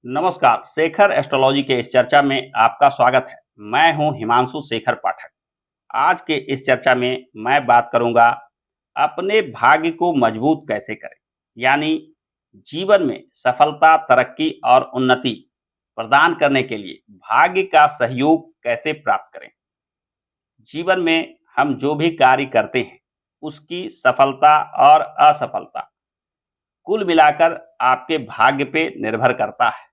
नमस्कार, शेखर एस्ट्रोलॉजी के इस चर्चा में आपका स्वागत है। मैं हूं हिमांशु शेखर पाठक। आज के इस चर्चा में मैं बात करूंगा अपने भाग्य को मजबूत कैसे करें, यानी जीवन में सफलता, तरक्की और उन्नति प्रदान करने के लिए भाग्य का सहयोग कैसे प्राप्त करें। जीवन में हम जो भी कार्य करते हैं, उसकी सफलता और असफलता कुल मिलाकर आपके भाग्य पे निर्भर करता है।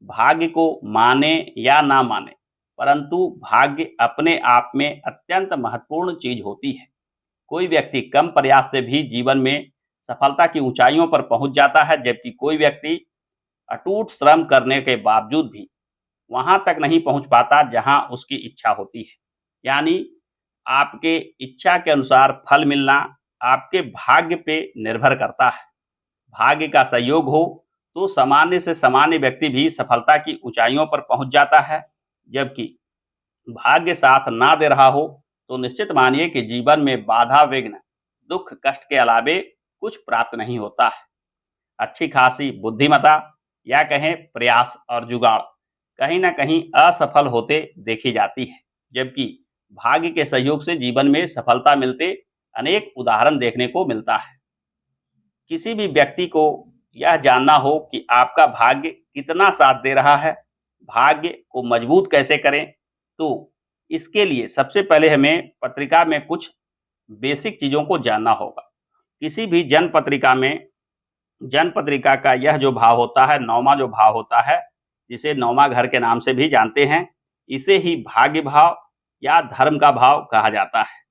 भाग्य को माने या ना माने, परंतु भाग्य अपने आप में अत्यंत महत्वपूर्ण चीज होती है। कोई व्यक्ति कम प्रयास से भी जीवन में सफलता की ऊंचाइयों पर पहुंच जाता है, जबकि कोई व्यक्ति अटूट श्रम करने के बावजूद भी वहां तक नहीं पहुंच पाता जहां उसकी इच्छा होती है। यानी आपके इच्छा के अनुसार फल मिलना आपके भाग्य पे निर्भर करता है। भाग्य का सहयोग हो तो सामान्य से सामान्य व्यक्ति भी सफलता की ऊंचाइयों पर पहुंच जाता है, जबकि भाग्य साथ ना दे रहा हो तो निश्चित मानिए कि जीवन में बाधा, विघ्न, दुख, कष्ट के अलावे कुछ प्राप्त नहीं होता है। अच्छी खासी बुद्धिमता या कहें प्रयास और जुगाड़ कहीं ना कहीं असफल होते देखी जाती है, जबकि भाग्य के सहयोग से जीवन में सफलता मिलते अनेक उदाहरण देखने को मिलता है। किसी भी व्यक्ति को यह जानना हो कि आपका भाग्य कितना साथ दे रहा है, भाग्य को मजबूत कैसे करें, तो इसके लिए सबसे पहले हमें पत्रिका में कुछ बेसिक चीज़ों को जानना होगा। किसी भी जन्म पत्रिका में जन्म पत्रिका का यह जो भाव होता है, नौवां जो भाव होता है, जिसे नौवां घर के नाम से भी जानते हैं, इसे ही भाग्य भाव या धर्म का भाव कहा जाता है।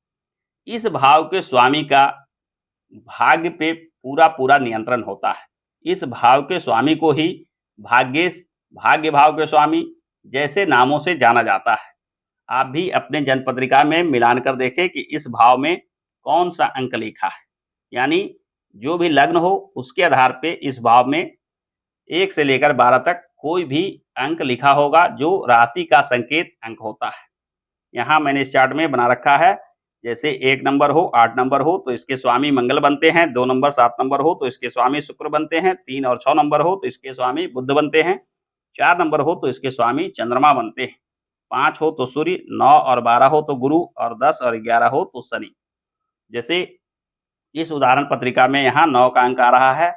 इस भाव के स्वामी का भाग्य पे पूरा नियंत्रण होता है। इस भाव के स्वामी को ही भाग्येश, भाग्य भाव के स्वामी जैसे नामों से जाना जाता है। आप भी अपने जन्म पत्रिका में मिलान कर देखें कि इस भाव में कौन सा अंक लिखा है। यानी जो भी लग्न हो उसके आधार पे इस भाव में 1 से लेकर 12 तक कोई भी अंक लिखा होगा जो राशि का संकेत अंक होता है। यहाँ मैंने इस चार्ट में बना रखा है। जैसे 1 नंबर हो, 8 नंबर हो तो इसके स्वामी मंगल बनते हैं, 2 नंबर 7 नंबर हो तो इसके स्वामी शुक्र बनते हैं, 3 और 6 नंबर हो तो इसके स्वामी बुध बनते हैं, 4 नंबर हो तो इसके स्वामी चंद्रमा बनते हैं, 5 हो तो सूर्य, 9 और 12 हो तो गुरु और 10 और 11 हो तो शनि। जैसे इस उदाहरण पत्रिका में यहाँ 9 का अंक आ रहा है,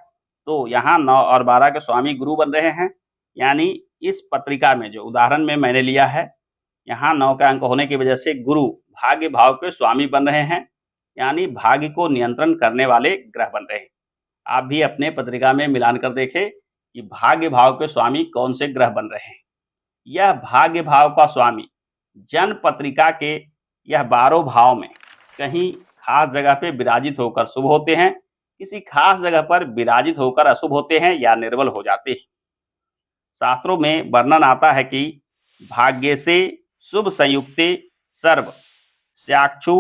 तो यहाँ 9 और 12 के स्वामी गुरु बन रहे हैं। यानी इस पत्रिका में जो उदाहरण में मैंने लिया है, यहाँ 9 का अंक होने की वजह से गुरु भाग्य भाव के स्वामी बन रहे हैं, यानी भाग्य को नियंत्रण करने वाले ग्रह बन रहे हैं। आप भी अपने पत्रिका में मिलान कर देखें कि भाग्य भाव के स्वामी कौन से ग्रह बन रहे हैं। यह भाग्य भाव का स्वामी जन्म पत्रिका के यह 12 भाव में कहीं खास जगह पे विराजित होकर शुभ होते हैं, किसी खास जगह पर विराजित होकर अशुभ होते हैं या निर्बल हो जाते हैं। शास्त्रों में वर्णन आता है कि भाग्य से शुभ संयुक्ते सर्व स्याक्षु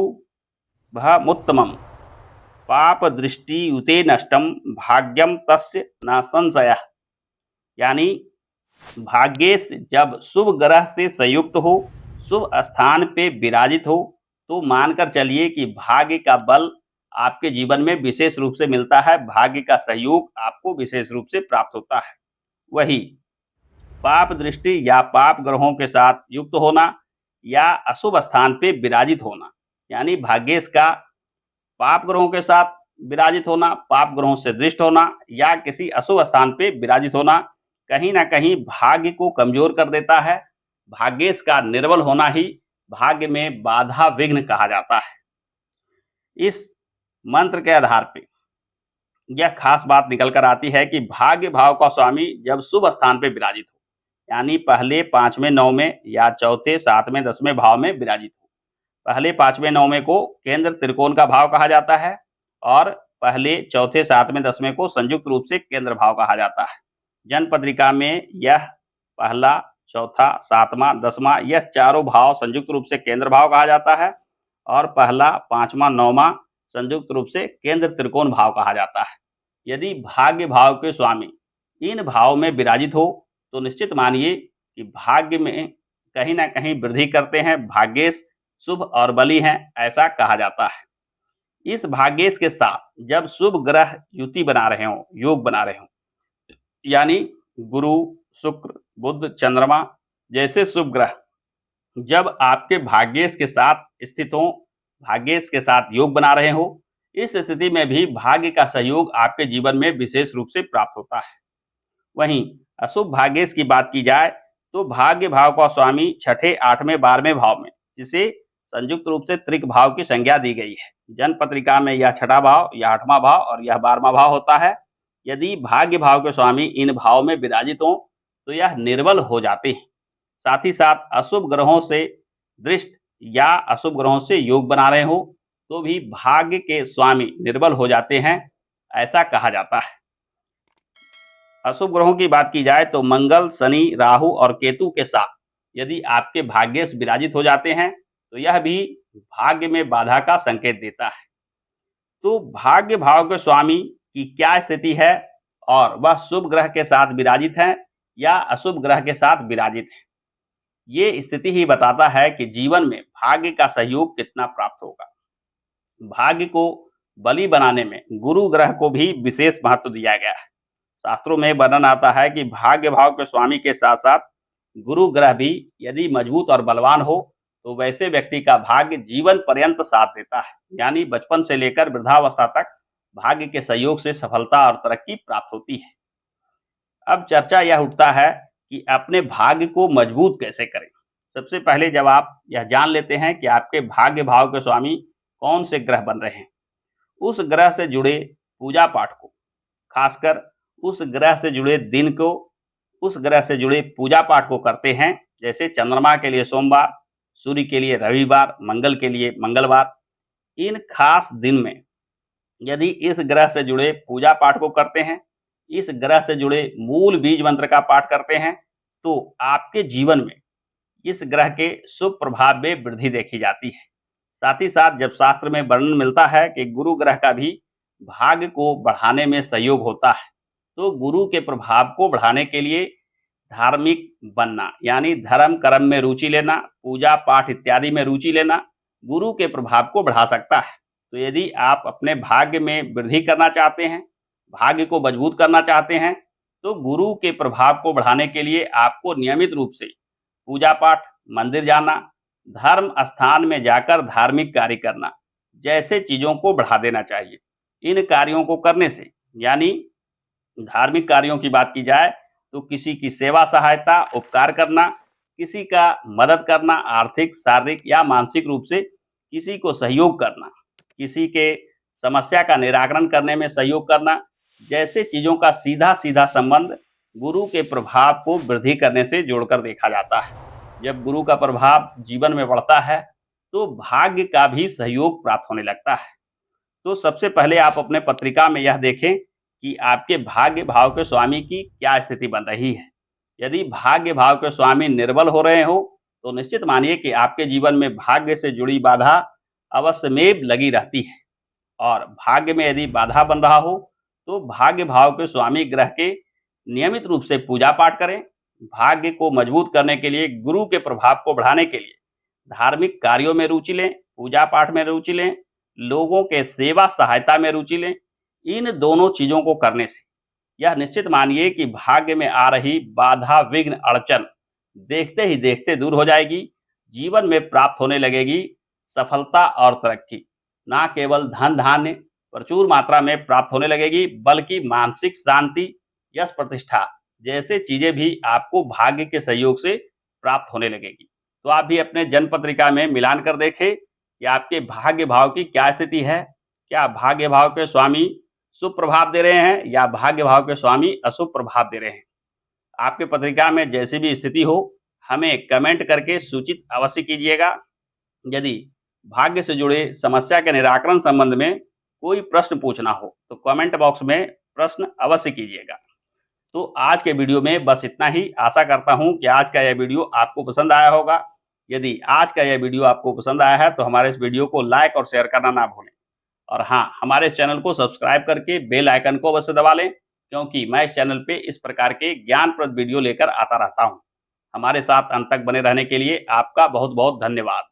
भमुत्तमम् पाप दृष्टि युते नष्टम भाग्यम तस्य न संशयः। यानी भाग्येश जब शुभ ग्रह से संयुक्त हो, शुभ स्थान पे विराजित हो, तो मानकर चलिए कि भाग्य का बल आपके जीवन में विशेष रूप से मिलता है, भाग्य का सहयोग आपको विशेष रूप से प्राप्त होता है। वही पाप दृष्टि या पाप ग्रहों के साथ युक्त होना या अशुभ स्थान पे विराजित होना, यानी भाग्येश का पाप ग्रहों के साथ विराजित होना, पाप ग्रहों से दृष्ट होना या किसी अशुभ स्थान पे विराजित होना कहीं ना कहीं भाग्य को कमजोर कर देता है। भाग्येश का निर्बल होना ही भाग्य में बाधा, विघ्न कहा जाता है। इस मंत्र के आधार पे यह खास बात निकल कर आती है कि भाग्य भाव का स्वामी जब शुभ स्थान पे विराजित हो, यानी पहले 5वें 9वें या चौथे 7वें 10वें भाव में विराजित हो। पहले 5वें 9वें को केंद्र त्रिकोण का भाव कहा जाता है और पहले चौथे 7वें 10वें को संयुक्त रूप से केंद्र भाव कहा जाता है। जन्म पत्रिका में यह पहला, चौथा, 7वां, 10वां यह चारों भाव संयुक्त रूप से केंद्र भाव कहा जाता है और पहला, 5वां, 9वां संयुक्त रूप से केंद्र त्रिकोण भाव कहा जाता है। यदि भाग्य भाव के स्वामी इन भाव में विराजित हो तो निश्चित मानिए कि भाग्य में कहीं ना कहीं वृद्धि करते हैं, भाग्येश शुभ और बली हैं, ऐसा कहा जाता है। इस भाग्येश के साथ जब शुभ ग्रह युति बना रहे हों, योग बना रहे हों, यानी गुरु, शुक्र, बुध, चंद्रमा जैसे शुभ ग्रह जब आपके भाग्येश के साथ स्थित हों, भाग्येश के साथ योग बना रहे हों, इस स्थिति में भी भाग्य का सहयोग आपके जीवन में विशेष रूप से प्राप्त होता है। वहीं अशुभ भाग्येश की बात की जाए तो भाग्य भाव का स्वामी छठे, 8वें, 12वें भाव में, जिसे संयुक्त रूप से त्रिक भाव की संज्ञा दी गई है। जन्म पत्रिका में यह छठा भाव, यह 8वां भाव और यह 12वां भाव होता है। यदि भाग्य भाव के स्वामी इन भाव में विराजित हों तो यह निर्बल हो जाते हैं। साथ ही साथ अशुभ ग्रहों से दृष्ट या अशुभ ग्रहों से योग बना रहे हो तो भी भाग्य के स्वामी निर्बल हो जाते हैं, ऐसा कहा जाता है। अशुभ ग्रहों की बात की जाए तो मंगल, शनि, राहु और केतु के साथ यदि आपके भाग्येश विराजित हो जाते हैं तो यह भी भाग्य में बाधा का संकेत देता है। तो भाग्य भाव के स्वामी की क्या स्थिति है और वह शुभ ग्रह के साथ विराजित है या अशुभ ग्रह के साथ विराजित है, ये स्थिति ही बताता है कि जीवन में भाग्य का सहयोग कितना प्राप्त होगा। भाग्य को बली बनाने में गुरु ग्रह को भी विशेष महत्व दिया गया है। शास्त्रों में वर्णन आता है कि भाग्य भाव के स्वामी के साथ साथ गुरु ग्रह भी यदि मजबूत और बलवान हो तो वैसे व्यक्ति का भाग्य जीवन पर्यंत साथ देता है, यानी बचपन से लेकर वृद्धावस्था तक भाग्य के सहयोग से सफलता और तरक्की प्राप्त होती है। अब चर्चा यह उठता है कि अपने भाग्य को मजबूत कैसे करें। सबसे पहले जब आप यह जान लेते हैं कि आपके भाग्य भाव के स्वामी कौन से ग्रह बन रहे हैं, उस ग्रह से जुड़े पूजा पाठ को, खासकर उस ग्रह से जुड़े दिन को, उस ग्रह से जुड़े पूजा पाठ को करते हैं। जैसे चंद्रमा के लिए सोमवार, सूर्य के लिए रविवार, मंगल के लिए मंगलवार। इन खास दिन में यदि इस ग्रह से जुड़े पूजा पाठ को करते हैं, इस ग्रह से जुड़े मूल बीज मंत्र का पाठ करते हैं, तो आपके जीवन में इस ग्रह के शुभ प्रभाव में वृद्धि देखी जाती है। साथ ही साथ जब शास्त्र में वर्णन मिलता है कि गुरु ग्रह का भी भाग्य को बढ़ाने में सहयोग होता है, तो गुरु के प्रभाव को बढ़ाने के लिए धार्मिक बनना, यानी धर्म कर्म में रुचि लेना, पूजा पाठ इत्यादि में रुचि लेना गुरु के प्रभाव को बढ़ा सकता है। तो यदि आप अपने भाग्य में वृद्धि करना चाहते हैं, भाग्य को मजबूत करना चाहते हैं, तो गुरु के प्रभाव को बढ़ाने के लिए आपको नियमित रूप से पूजा पाठ, मंदिर जाना, धर्म स्थान में जाकर धार्मिक कार्य करना जैसे चीज़ों को बढ़ा देना चाहिए। इन कार्यों को करने से, यानी धार्मिक कार्यों की बात की जाए तो किसी की सेवा सहायता, उपकार करना, किसी का मदद करना, आर्थिक, शारीरिक या मानसिक रूप से किसी को सहयोग करना, किसी के समस्या का निराकरण करने में सहयोग करना जैसे चीज़ों का सीधा-सीधा संबंध गुरु के प्रभाव को वृद्धि करने से जोड़कर देखा जाता है। जब गुरु का प्रभाव जीवन में बढ़ता है, तो भाग्य का भी सहयोग प्राप्त होने लगता है। तो सबसे पहले आप अपने पत्रिका में यह देखें कि आपके भाग्य भाव के स्वामी की क्या स्थिति बन रही है। यदि भाग्य भाव के स्वामी निर्बल हो रहे हो, तो निश्चित मानिए कि आपके जीवन में भाग्य से जुड़ी बाधा अवश्यमेव लगी रहती है। और भाग्य में यदि बाधा बन रहा हो, तो भाग्य भाव के स्वामी ग्रह के नियमित रूप से पूजा पाठ करें। भाग्य को मजबूत करने के लिए, गुरु के प्रभाव को बढ़ाने के लिए धार्मिक कार्यों में रुचि लें, पूजा पाठ में रुचि लें, लोगों के सेवा सहायता में रुचि लें। इन दोनों चीज़ों को करने से यह निश्चित मानिए कि भाग्य में आ रही बाधा, विघ्न, अड़चन देखते ही देखते दूर हो जाएगी। जीवन में प्राप्त होने लगेगी सफलता और तरक्की। ना केवल धन धान्य प्रचुर मात्रा में प्राप्त होने लगेगी, बल्कि मानसिक शांति, यश, प्रतिष्ठा जैसे चीजें भी आपको भाग्य के सहयोग से प्राप्त होने लगेगी। तो आप भी अपने जन्म पत्रिका में मिलान कर देखें कि आपके भाग्य भाव की क्या स्थिति है। क्या भाग्य भाव के स्वामी शुभ प्रभाव दे रहे हैं या भाग्य भाव के स्वामी अशुभ प्रभाव दे रहे हैं। आपके पत्रिका में जैसी भी स्थिति हो, हमें कमेंट करके सूचित अवश्य कीजिएगा। यदि भाग्य से जुड़े समस्या के निराकरण संबंध में कोई प्रश्न पूछना हो तो कमेंट बॉक्स में प्रश्न अवश्य कीजिएगा। तो आज के वीडियो में बस इतना ही। आशा करता हूं कि आज का यह वीडियो आपको पसंद आया होगा। यदि आज का यह वीडियो आपको पसंद आया है तो हमारे इस वीडियो को लाइक और शेयर करना ना भूलें। और हाँ, हमारे इस चैनल को सब्सक्राइब करके बेल आइकन को अवश्य दबा लें, क्योंकि मैं इस चैनल पे इस प्रकार के ज्ञानप्रद वीडियो लेकर आता रहता हूँ। हमारे साथ अंत तक बने रहने के लिए आपका बहुत बहुत धन्यवाद।